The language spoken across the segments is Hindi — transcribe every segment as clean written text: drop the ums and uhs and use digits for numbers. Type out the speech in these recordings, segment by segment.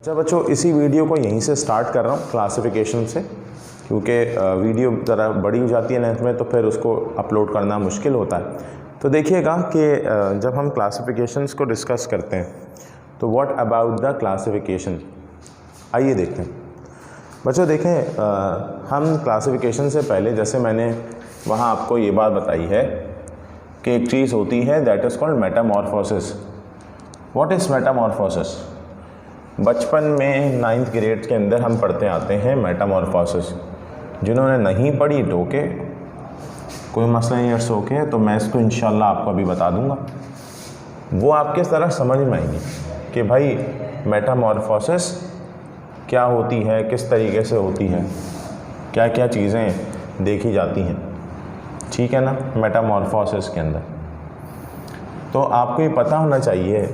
अच्छा बच्चों, इसी वीडियो को यहीं से स्टार्ट कर रहा हूँ क्लासिफिकेशन से, क्योंकि वीडियो ज़रा बड़ी हो जाती है लेंथ में तो फिर उसको अपलोड करना मुश्किल होता है। तो देखिएगा कि जब हम क्लासिफिकेशंस को डिस्कस करते हैं तो व्हाट अबाउट द क्लासिफिकेशन, आइए देखते हैं। बच्चों देखें, हम क्लासिफिकेशन से पहले जैसे मैंने वहाँ आपको ये बात बताई है कि एक चीज़ होती है that is called Metamorphosis. What is Metamorphosis? बचपन में 9th ग्रेड के अंदर हम पढ़ते आते हैं मेटामॉर्फोसिस। जिन्होंने नहीं पढ़ी टोके, कोई मसला नहीं, इट्स ओके, तो मैं इसको इंशाल्लाह आपको अभी बता दूंगा। वो आपके तरह समझ में आएंगी कि भाई मेटामॉर्फोसिस क्या होती है, किस तरीके से होती है, क्या क्या चीज़ें देखी जाती हैं, ठीक है ना, मेटामॉर्फोसिस के अंदर। तो आपको ये पता होना चाहिए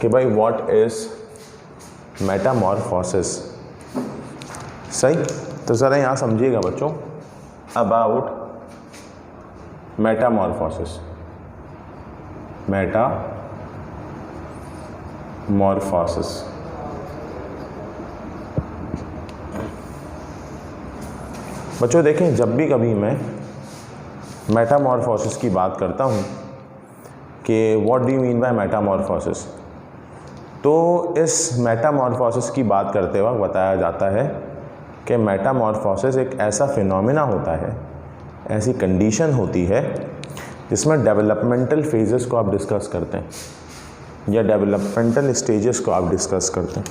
कि भाई व्हाट इज़ मेटामॉर्फोसिस। सही, तो ज़रा यहाँ समझिएगा बच्चों अबाउट मेटामॉर्फोसिस। मेटामॉर्फोसिस बच्चों देखें, जब भी कभी मैं मेटामॉर्फोसिस की बात करता हूँ कि what do you mean by Metamorphosis, तो इस मेटामॉर्फोसिस की बात करते वक्त बताया जाता है कि मेटामॉर्फोसिस एक ऐसा फिनोमेना होता है, ऐसी कंडीशन होती है जिसमें डेवलपमेंटल फेजेस को आप डिस्कस करते हैं या डेवलपमेंटल स्टेजेस को आप डिस्कस करते हैं।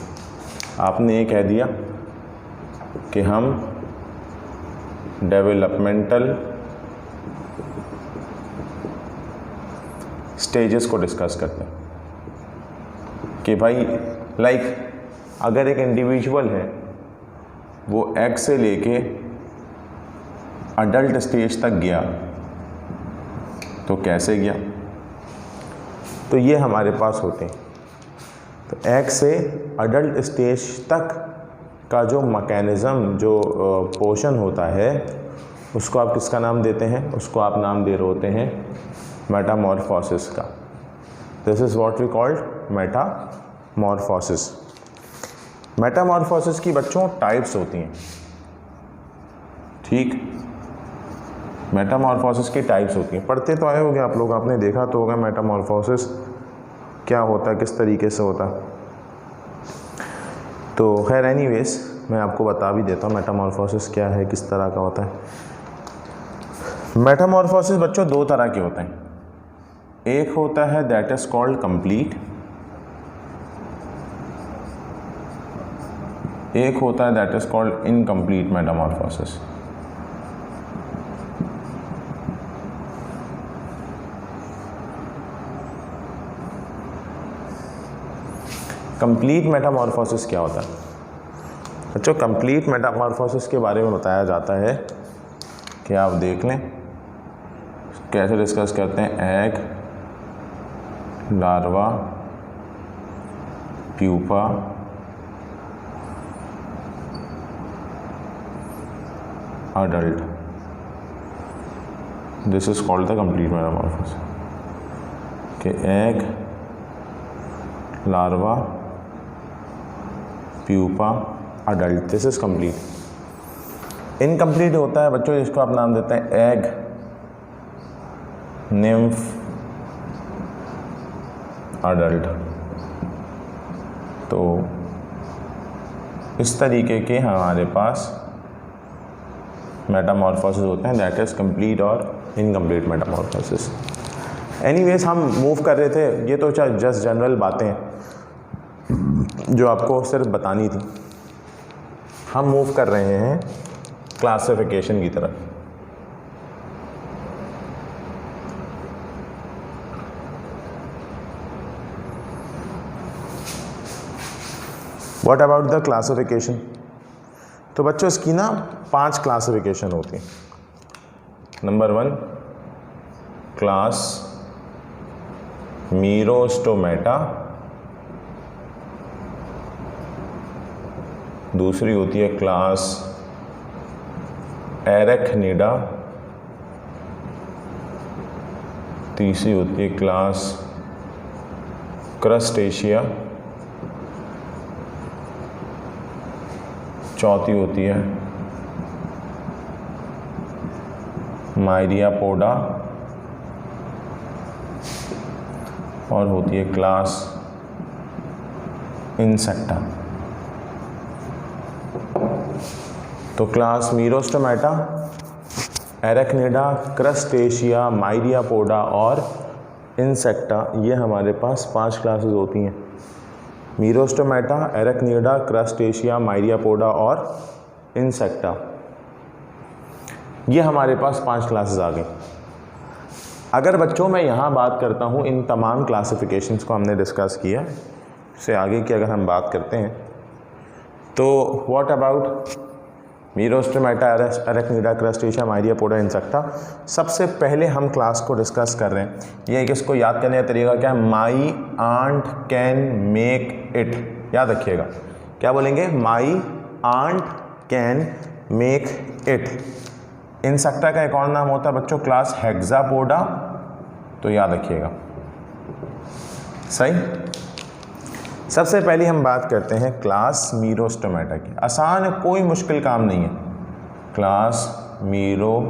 आपने ये कह दिया कि हम डेवलपमेंटल स्टेजेस को डिस्कस करते हैं कि भाई अगर एक इंडिविजुअल है वो एग से लेके अडल्ट स्टेज तक गया तो कैसे गया, तो ये हमारे पास होते हैं। तो एग से अडल्ट स्टेज तक का जो मैकेनिज़्म, जो पोर्शन होता है, उसको आप किसका नाम देते हैं? उसको आप नाम दे रहे होते हैं मेटामॉर्फोसिस का। This is what we called metamorphosis. Metamorphosis की बच्चों टाइप्स होती हैं, ठीक, मेटामॉर्फोसिस की टाइप्स होती हैं। पढ़ते तो आए होंगे आप लोग, आपने देखा तो होगा मेटामॉर्फोसिस क्या होता है, किस तरीके से होता है। तो खैर एनीवेज मैं आपको बता भी देता हूँ मेटामॉर्फोसिस क्या है, किस तरह का होता है। मेटामॉर्फोसिस बच्चों दो तरह के होते हैं। एक होता है दैट इज़ कॉल्ड कंप्लीट, एक होता है that is called incomplete Metamorphosis. Complete Metamorphosis क्या होता है बच्चों? कंप्लीट मेटामॉर्फोसिस के बारे में बताया जाता है कि आप देख लें कैसे डिस्कस करते हैं। Egg, larva, pupa, adult, this is called the complete metamorphosis। कि egg, larva, pupa, adult, this is complete. Incomplete होता है बच्चों जिसको आप नाम देते हैं एग, निम्फ, अडल्ट। तो इस तरीके के हमारे पास मेटामॉर्फोसिस होते हैं, दैट इज़ कंप्लीट और इनकम्प्लीट मेटामॉर्फोसिस। एनीवेज हम मूव कर रहे थे, ये तो जस्ट जनरल बातें जो आपको सिर्फ बतानी थी। हम मूव कर रहे हैं क्लासिफिकेशन की तरफ। What about the classification? तो बच्चों इसकी ना 5 क्लासिफिकेशन होती हैं। नंबर 1 क्लास मीरोस्टोमेटा, दूसरी होती है क्लास एरेक्निडा, तीसरी होती है क्लास क्रस्टेशिया, चौथी होती है मायरियापोडा और होती है क्लास इंसेक्टा। तो क्लास मीरोस्टोमेटा, एरेक्निडा, क्रस्टेशिया, मायरियापोडा और इंसेक्टा, ये हमारे पास 5 क्लासेस होती हैं। मीरोस्टोमेटा, एरेक्निडा, क्रस्टेशिया, मायरियापोडा और इंसेक्टा, ये हमारे पास 5 क्लासेस आ गई। अगर बच्चों मैं यहाँ बात करता हूँ, इन तमाम क्लासिफिकेशंस को हमने डिस्कस किया, इससे आगे की अगर हम बात करते हैं तो what about Merostomata, Arachnida, Crustacea, Myriapoda, Insecta. सबसे पहले हम क्लास को डिस्कस कर रहे हैं, ये कि इसको याद करने का तरीका क्या है, my aunt can make it. याद रखिएगा, क्या बोलेंगे, my aunt can make it. Insecta का एक और नाम होता है बच्चों क्लास हेक्सापोडा, तो याद रखिएगा। सही। सबसे पहले हम बात करते हैं क्लास मीरोस्टोमेटा की। आसान है, कोई मुश्किल काम नहीं है। क्लास मीरोस्टोमेटा,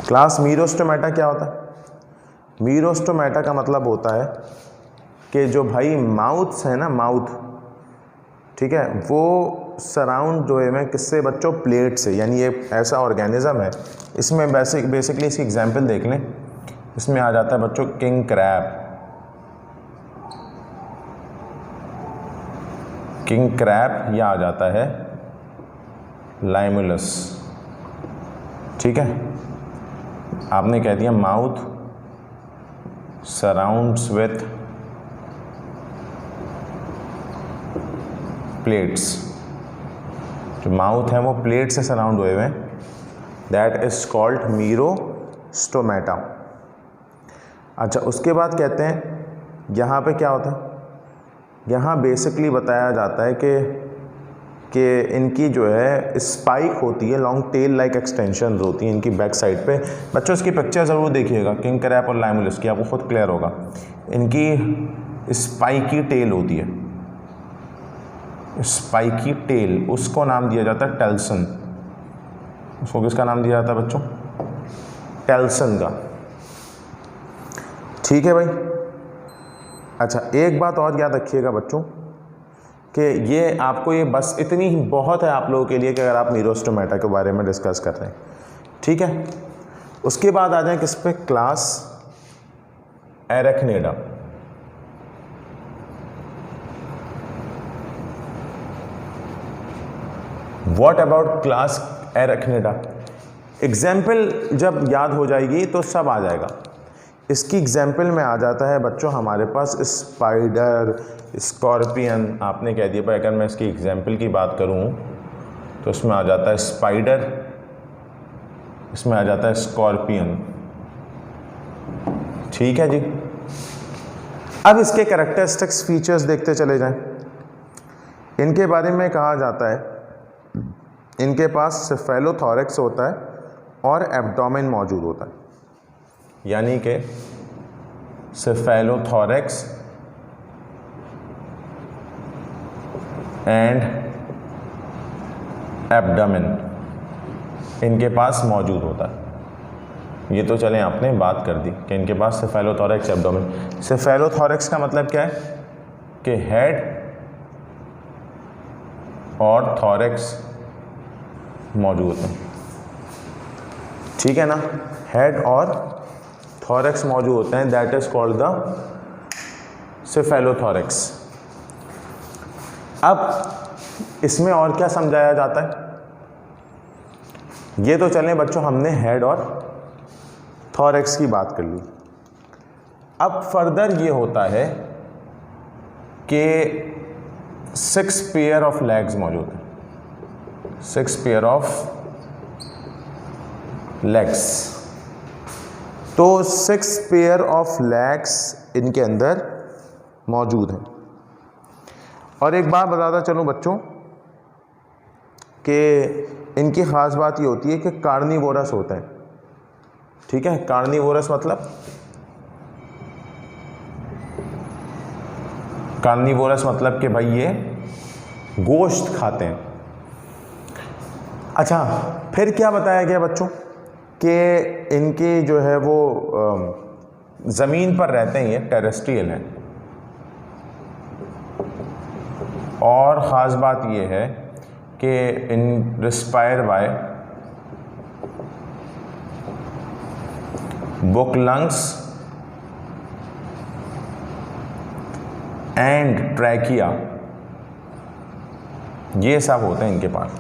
क्लास मीरोस्टोमेटा क्या होता है? मीरोस्टोमेटा का मतलब होता है कि जो भाई माउथ्स है ना, माउथ, ठीक है, वो सराउंड जो है किससे बच्चों, प्लेट से। यानी ये ऐसा ऑर्गेनिज्म है, इसमें बेसिकली इसकी एग्जांपल देख लें। इसमें आ जाता है बच्चों किंग क्रैब, किंग क्रैब, या आ जाता है लाइमुलस। ठीक है, आपने कह दिया माउथ सराउंड्स विथ प्लेट्स, जो माउथ है वो प्लेट से सराउंड हुए हुए हैं, दैट इज कॉल्ड मीरोस्टोमेटा। अच्छा, उसके बाद कहते हैं यहाँ पे क्या होता है, यहाँ बेसिकली बताया जाता है कि इनकी जो है स्पाइक होती है, लॉन्ग टेल लाइक एक्सटेंशन होती है इनकी बैक साइड पे। बच्चों इसकी पिक्चर ज़रूर देखिएगा, किंग क्रैब और लाइमुलस की, आपको खुद क्लियर होगा। इनकी स्पाइकी टेल होती है, स्पाइकी टेल, उसको नाम दिया जाता है टेल्सन। उसको किसका नाम दिया जाता है बच्चों, टेल्सन का। ठीक है भाई। अच्छा, एक बात और याद रखिएगा बच्चों कि ये आपको, ये बस इतनी ही बहुत है आप लोगों के लिए कि अगर आप मीरोस्टोमेटा के बारे में डिस्कस कर रहे हैं, ठीक है। उसके बाद आ जाए किस पे, class Arachnida. What about class Arachnida? Example जब याद हो जाएगी तो सब आ जाएगा। इसकी एग्जाम्पल में आ जाता है बच्चों हमारे पास स्पाइडर, स्कॉर्पियन। आपने कह दिया भाई, अगर मैं इसकी एग्जाम्पल की बात करूं तो इसमें आ जाता है स्पाइडर, इसमें आ जाता है स्कॉर्पियन। ठीक है जी। अब इसके कैरेक्टरिस्टिक्स फीचर्स देखते चले जाएं। इनके बारे में कहा जाता है इनके पास सेफेलोथोरैक्स होता है और एब्डोमेन मौजूद होता है, यानी कि सेफेलोथोरैक्स एंड एब्डोमेन इनके पास मौजूद होता है। ये तो चलें आपने बात कर दी कि इनके पास सेफेलोथोरैक्स, एब्डोमेन। सेफेलोथोरैक्स का मतलब क्या है कि हेड और थोरैक्स मौजूद है, ठीक है ना, हेड और थोरैक्स मौजूद होते हैं, that is called the cephalothorax. अब इसमें और क्या समझाया जाता है, ये तो चलें बच्चों हमने हेड और थोरैक्स की बात कर ली। अब फर्दर ये होता है कि 6 पेयर ऑफ लेग्स मौजूद है, 6 पेयर ऑफ लेग्स। तो 6 पेयर ऑफ लेग्स इनके अंदर मौजूद हैं। और एक बात बताता चलूं बच्चों कि इनकी ख़ास बात ये होती है कि कार्निवोरस होते हैं, ठीक है। कार्निवोरस मतलब, कार्निवोरस मतलब कि भाई ये गोश्त खाते हैं। अच्छा, फिर क्या बताया गया बच्चों कि इनके जो है वो ज़मीन पर रहते हैं, ये टेरेस्ट्रियल हैं। और ख़ास बात ये है कि इन respire by book lungs and trachea, ये सब होते हैं इनके पास,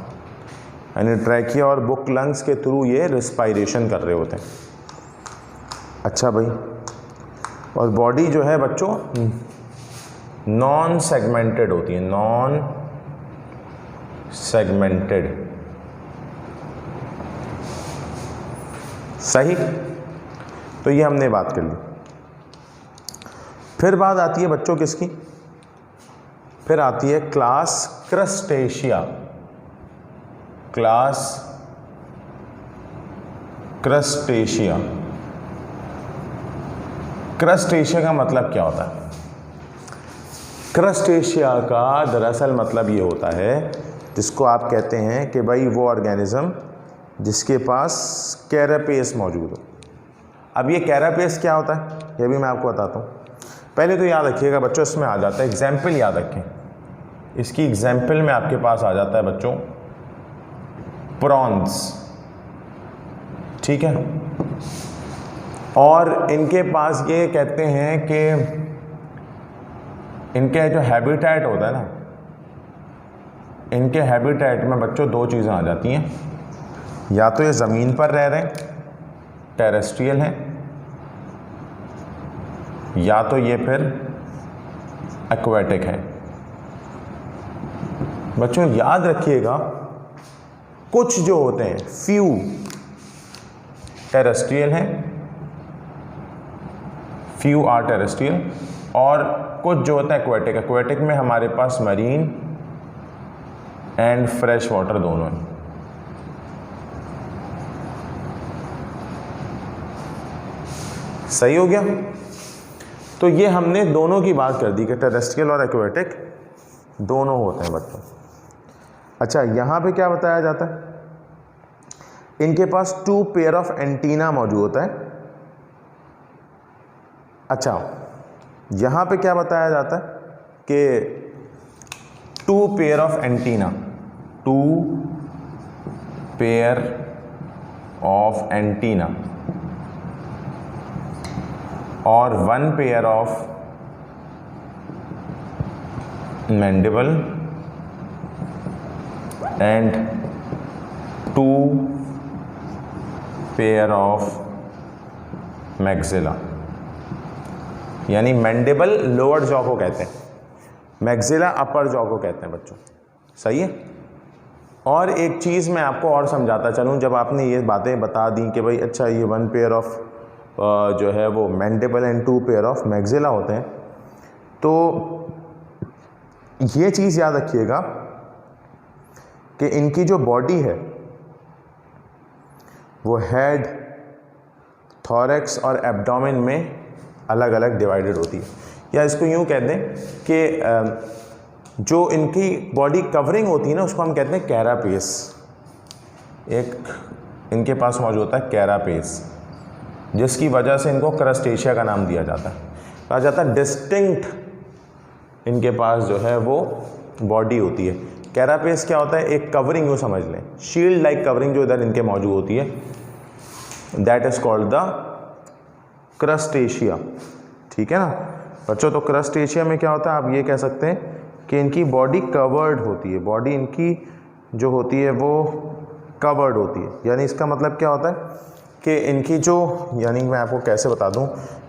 यानी ट्रैकिया और बुक लंग्स के थ्रू ये रिस्पायरेशन कर रहे होते हैं। अच्छा भाई, और बॉडी जो है बच्चों नॉन सेगमेंटेड होती है, नॉन सेगमेंटेड, सही। तो ये हमने बात कर ली। फिर बात आती है बच्चों किसकी, फिर आती है class crustacea. Class crustacea. Crustacea का मतलब क्या होता है? क्रस्टेशिया का दरअसल मतलब ये होता है, जिसको आप कहते हैं कि भाई वो ऑर्गेनिज्म जिसके पास कैरापेस मौजूद हो। अब ये कैरापेस क्या होता है ये भी मैं आपको बताता हूँ। पहले तो याद रखिएगा बच्चों, इसमें आ जाता है एग्जाम्पल, याद रखें इसकी एग्जाम्पल में आपके पास आ जाता है बच्चों प्रॉन्स, ठीक है। और इनके पास ये कहते हैं कि इनके जो हैबिटेट होता है ना, इनके हैबिटेट में बच्चों दो चीज़ें आ जाती हैं, या तो ये ज़मीन पर रह रहे हैं, टेरेस्ट्रियल हैं, या तो ये फिर एक्वेटिक है। बच्चों याद रखिएगा, कुछ जो होते हैं फ्यू टेरेस्ट्रियल हैं, फ्यू आर टेरेस्ट्रियल, और कुछ जो होता है एक्वेटिक। एक्वेटिक में हमारे पास मरीन एंड फ्रेश वाटर दोनों हैं। सही हो गया। तो ये हमने दोनों की बात कर दी कि टेरेस्ट्रियल और एक्वेटिक दोनों होते हैं बच्चों। अच्छा, यहाँ पे क्या बताया जाता है, इनके पास 2 पेयर ऑफ एंटीना मौजूद होता है। अच्छा, यहाँ पे क्या बताया जाता है कि 2 pair of antenna, 2 pair of antenna और 1 pair of mandible and 2 pair of maxilla. यानी मैंडिबल लोअर जॉ को कहते हैं, मैक्सिला अपर जॉ को कहते हैं बच्चों। सही है। और एक चीज़ मैं आपको और समझाता चलूँ, जब आपने ये बातें बता दी कि भाई अच्छा ये 1 पेयर ऑफ जो है वो mandible and 2 pair of maxilla होते हैं, तो ये चीज़ याद रखिएगा कि इनकी जो बॉडी है वो हेड, थॉरैक्स और एब्डोमेन में अलग अलग डिवाइडेड होती है। या इसको यूँ कह दें कि जो इनकी बॉडी कवरिंग होती है ना, उसको हम कहते हैं कैरापेस। एक इनके पास मौजूद होता है कैरापेस, जिसकी वजह से इनको क्रस्टेशिया का नाम दिया जाता है। कहा जाता है डिस्टिंक्ट इनके पास जो है वो बॉडी होती है। कैरापेस क्या होता है, एक कवरिंग यूँ समझ लें, शील्ड लाइक कवरिंग जो इधर इनके मौजूद होती है, that is called the crustacea. ठीक है ना बच्चों। तो क्रस्टेशिया में क्या होता है, आप ये कह सकते हैं कि इनकी बॉडी कवर्ड होती है, बॉडी इनकी जो होती है वो कवर्ड होती है। यानी इसका मतलब क्या होता है कि इनकी जो, यानी मैं आपको कैसे बता दूं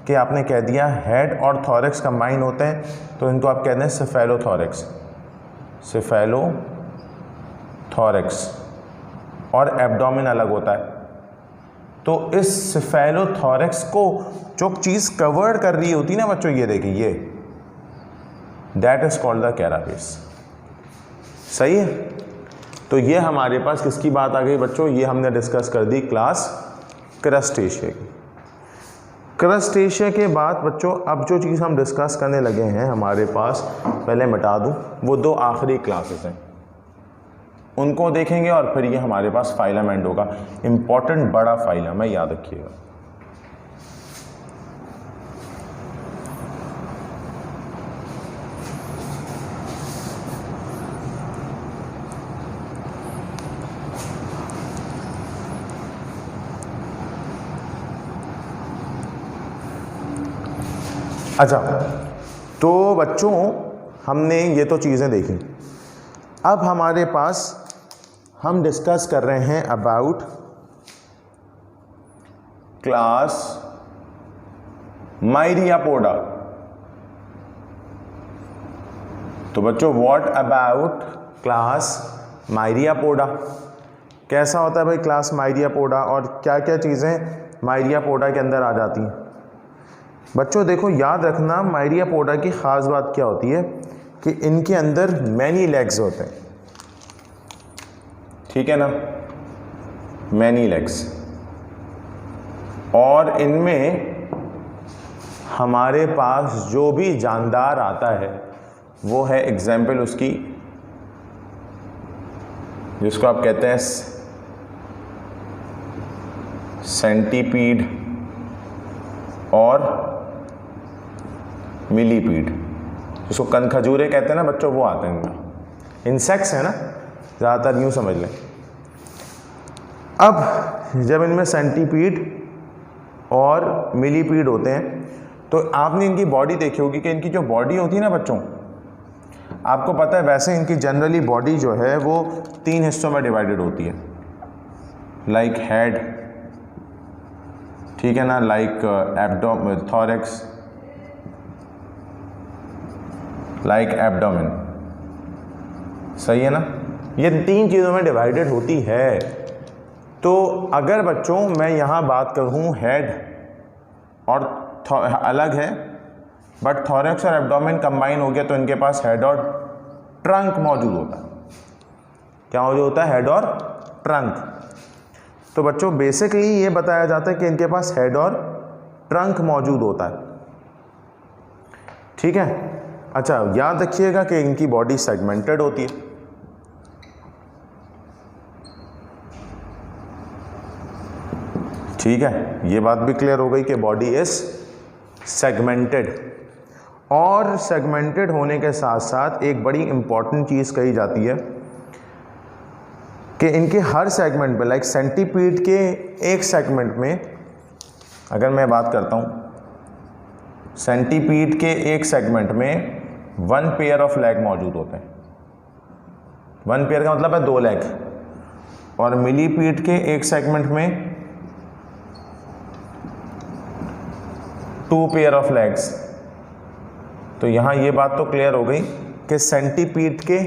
कि आपने कह दिया हेड और थॉरैक्स कंबाइन होते हैं, तो इनको आप कहते हैं सेफेलोथॉरैक्स, सेफेलोथॉरैक्स, और एब्डोमेन अलग होता है। तो इस सेफेलोथॉरैक्स को जो चीज़ कवर्ड कर रही होती है ना बच्चों, ये देखिए, ये that is called the carapace. सही है। तो ये हमारे पास किसकी बात आ गई बच्चों, ये हमने डिस्कस कर दी क्लास क्रस्टेशिया की। क्रस्टेशिया के बाद बच्चों अब जो चीज़ हम डिस्कस करने लगे हैं हमारे पास, पहले मिटा दूं, वो 2 आखिरी क्लासेस हैं, उनको देखेंगे और फिर ये हमारे पास फाइलम एंड होगा। इम्पॉर्टेंट बड़ा फाइलम है, याद रखिएगा। अच्छा, तो बच्चों हमने ये तो चीज़ें देखी। अब हमारे पास हम डिस्कस कर रहे हैं अबाउट क्लास मायरियापोडा। तो बच्चों व्हाट अबाउट क्लास मायरियापोडा, कैसा होता है भाई क्लास मायरियापोडा, और क्या क्या चीज़ें मायरियापोडा के अंदर आ जाती हैं। बच्चों देखो याद रखना, मायरियापोडा की ख़ास बात क्या होती है कि इनके अंदर मैनी लेग्स होते हैं, ठीक है ना, मैनी लेग्स, और इनमें हमारे पास जो भी जानदार आता है वो है एग्जाम्पल उसकी, जिसको आप कहते हैं सेंटीपीड और मिलीपीड, जिसको कनखजूरे कहते हैं ना बच्चों, वो आते हैं इनमें। इंसेक्ट्स है ना, ज़्यादातर यूँ समझ लें। अब जब इनमें सेंटीपीड और मिलीपीड होते हैं तो आपने इनकी बॉडी देखी होगी कि इनकी जो बॉडी होती है ना बच्चों, आपको पता है वैसे इनकी जनरली बॉडी जो है वो 3 हिस्सों में डिवाइडेड होती है, लाइक हेड, ठीक है ना, लाइक थॉरेक्स, लाइक एब्डोमेन, सही है ना, ये 3 चीज़ों में डिवाइडेड होती है। तो अगर बच्चों मैं यहाँ बात करूँ हेड और अलग है, बट थॉरेक्स और एब्डोमेन कंबाइन हो गया तो इनके पास हेड और ट्रंक मौजूद होता है। क्या मौजूद होता है? हेड और ट्रंक। तो बच्चों बेसिकली ये बताया जाता है कि इनके पास हेड और ट्रंक मौजूद होता है, ठीक है। अच्छा याद रखिएगा कि इनकी बॉडी सेगमेंटेड होती है, ठीक है, ये बात भी क्लियर हो गई कि बॉडी इज सेगमेंटेड। और सेगमेंटेड होने के साथ साथ एक बड़ी इंपॉर्टेंट चीज़ कही जाती है कि इनके हर सेगमेंट में, लाइक सेंटीपीड के एक सेगमेंट में, अगर मैं बात करता हूँ सेंटीपीड के एक सेगमेंट में 1 पेयर ऑफ लेग मौजूद होते हैं। 1 पेयर का मतलब है 2 लेग। और मिलीपीड के एक सेगमेंट में 2 पेयर ऑफ लेग्स। तो यहाँ ये बात तो क्लियर हो गई कि सेंटीपीड के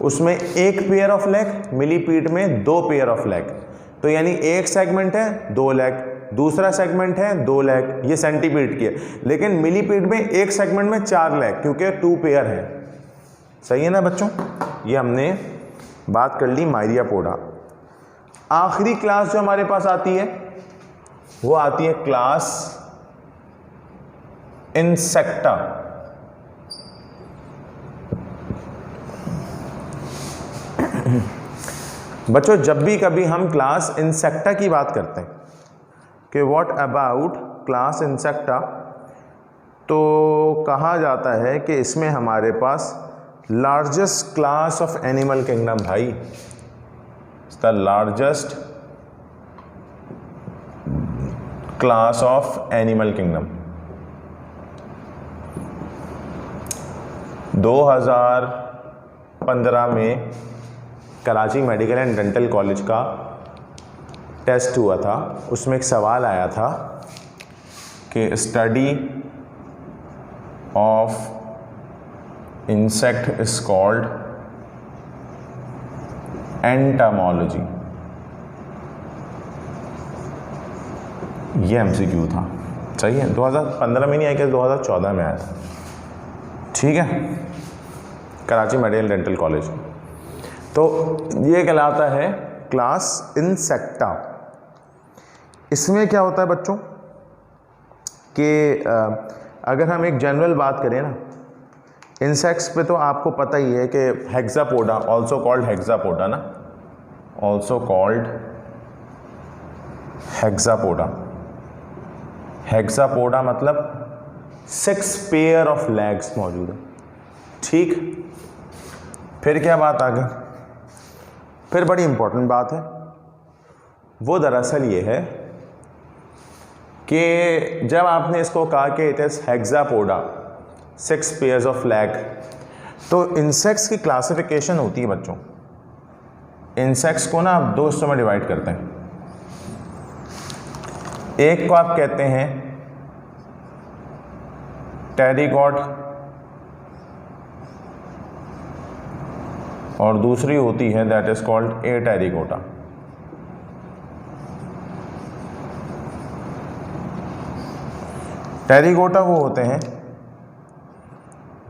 उसमें 1 पेयर ऑफ लेग, मिलीपीड में 2 पेयर ऑफ लेग। तो यानी एक सेगमेंट है 2 लेग, दूसरा सेगमेंट है 2 लेग, ये सेंटीपीड की है। लेकिन मिलीपीड में एक सेगमेंट में 4 लेग, क्योंकि 2 पेयर है। सही है ना बच्चों, ये हमने बात कर ली मायरियापोडा। आखिरी क्लास जो हमारे पास आती है वो आती है क्लास इंसेक्टा। बच्चों जब भी कभी हम क्लास इंसेक्टा की बात करते हैं कि व्हाट अबाउट क्लास इंसेक्टा, तो कहा जाता है कि इसमें हमारे पास largest class of animal kingdom, भाई the largest class of animal kingdom. 2015 में Karachi medical and dental college का टेस्ट हुआ था, उसमें एक सवाल आया था कि study of insect is called entomology. ये एमसीक्यू था, सही है। 2015 में नहीं आया, 2014 में आया था, ठीक है, कराची मेडिकल डेंटल कॉलेज। तो ये कहलाता है क्लास इंसेक्टा। इसमें क्या होता है बच्चों कि अगर हम एक जनरल बात करें ना, इंसेक्ट्स पे तो आपको पता ही है कि हेक्सापोडा, ऑल्सो कॉल्ड हेक्सापोडा ना, ऑल्सो कॉल्ड हेक्सापोडा। हेक्सापोडा मतलब 6 पेयर ऑफ लेग्स मौजूद है। ठीक, फिर क्या बात आ गई, फिर बड़ी इंपॉर्टेंट बात है, वो दरअसल ये है कि जब आपने इसको कहा कि it is Hexapoda 6 pairs of leg, तो इंसेक्ट्स की क्लासिफिकेशन होती है बच्चों। इंसेक्ट्स को ना आप 2 हिस्सों में डिवाइड करते हैं। एक को आप कहते हैं टेरिगॉट और दूसरी होती है that is called a Pterygota. Pterygota वो होते हैं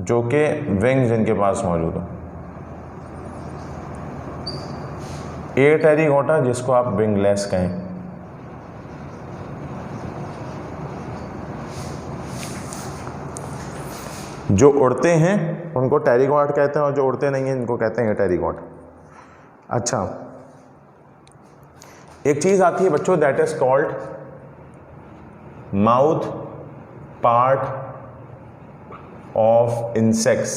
जो कि विंग्स इनके पास मौजूद हो। ए टेरिगोटा जिसको आप विंगलेस कहें। जो उड़ते हैं उनको टेरिगॉट कहते हैं और जो उड़ते नहीं हैं इनको कहते हैं टेरिगॉट। अच्छा, एक चीज आती है बच्चों that is called mouth part of insects.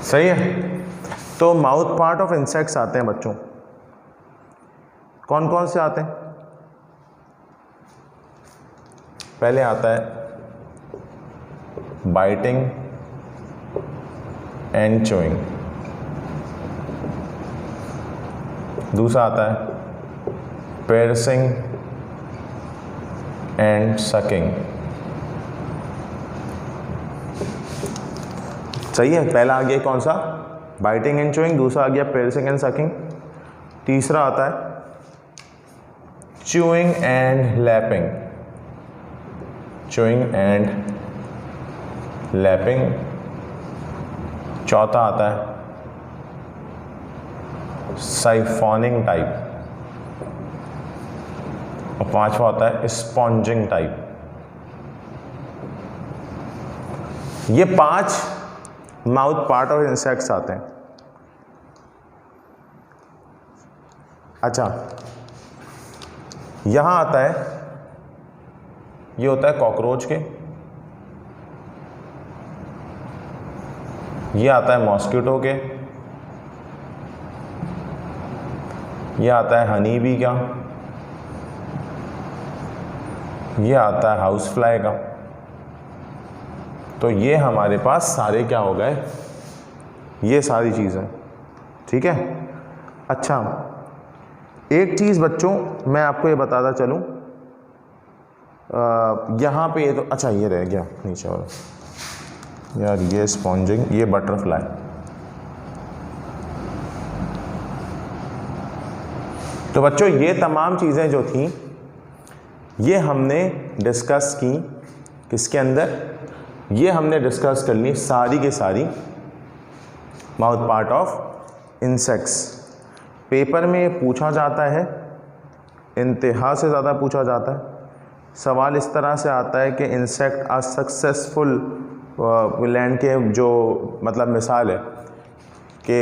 सही है, तो माउथ पार्ट ऑफ इंसेक्ट्स आते हैं बच्चों, कौन कौन से आते हैं? पहले आता है बाइटिंग एंड च्यूइंग, दूसरा आता है पियर्सिंग एंड सकिंग। सही है, पहला आ गया कौन सा? बाइटिंग एंड च्यूइंग, दूसरा आ गया पियर्सिंग एंड सकिंग, तीसरा आता है chewing and lapping, chewing and lapping, चौथा आता है साइफोनिंग टाइप और पांचवा होता है स्पॉन्जिंग टाइप। ये 5 माउथ पार्ट ऑफ इंसेक्ट्स आते हैं। अच्छा, यहां आता है, ये होता है कॉकरोच के, ये आता है मॉस्किटो के, ये आता है हनी बी का, ये आता है हाउस फ्लाई का। तो ये हमारे पास सारे क्या हो गए, ये सारी चीज़ें। ठीक है। अच्छा, एक चीज़ बच्चों मैं आपको ये बताता चलूँ, यहाँ पे ये तो अच्छा ये रह गया नीचे वाला यार, ये स्पॉन्जिंग, ये बटरफ्लाई। तो बच्चों ये तमाम चीज़ें जो थी ये हमने डिस्कस की किसके अंदर, ये हमने डिस्कस कर ली सारी की सारी mouth part of insects. Paper में पूछा जाता है, इंतहा से ज़्यादा पूछा जाता है। सवाल इस तरह से आता है कि इंसेक्ट आर सक्सेसफुल लैंड के जो मतलब मिसाल है कि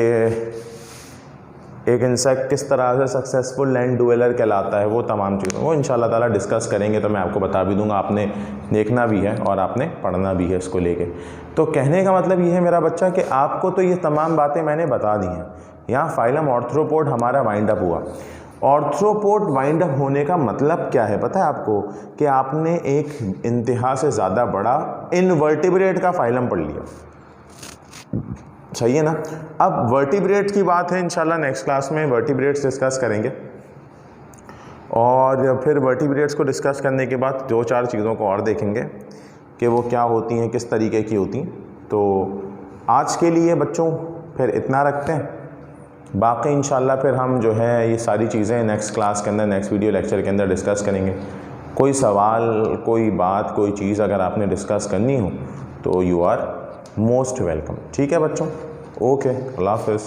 एक इंसेक्ट किस तरह से सक्सेसफुल लैंड डुएलर कहलाता है, वो तमाम चीज़ें वो इंशाल्लाह ताला डिस्कस करेंगे, तो मैं आपको बता भी दूंगा। आपने देखना भी है और आपने पढ़ना भी है इसको लेके। तो कहने का मतलब ये है मेरा बच्चा कि आपको तो ये तमाम बातें मैंने बता दी हैं। यहाँ फाइलम ऑर्थ्रोपोड हमारा वाइंड अप हुआ। ऑर्थ्रोपोड वाइंड अप होने का मतलब क्या है पता है आपको, कि आपने एक इंतहा से ज़्यादा बड़ा इनवर्टिब्रेट का फाइलम पढ़ लिया। सही है ना। अब वर्टिब्रेट की बात है, इंशाल्लाह नेक्स्ट क्लास में वर्टिब्रेट्स डिस्कस करेंगे और फिर वर्टिब्रेट्स को डिस्कस करने के बाद 2-4 चीज़ों को और देखेंगे कि वो क्या होती हैं, किस तरीके की होती। तो आज के लिए बच्चों फिर इतना रखते हैं, बाकी इंशाल्लाह फिर हम जो है ये सारी चीज़ें नेक्स्ट क्लास के अंदर, नेक्स्ट वीडियो लेक्चर के अंदर डिस्कस करेंगे। कोई सवाल, कोई बात, कोई चीज़ अगर आपने डिस्कस करनी हो तो यू आर मोस्ट वेलकम। ठीक है बच्चों, ओके, अल्लाह हाफ़िज़।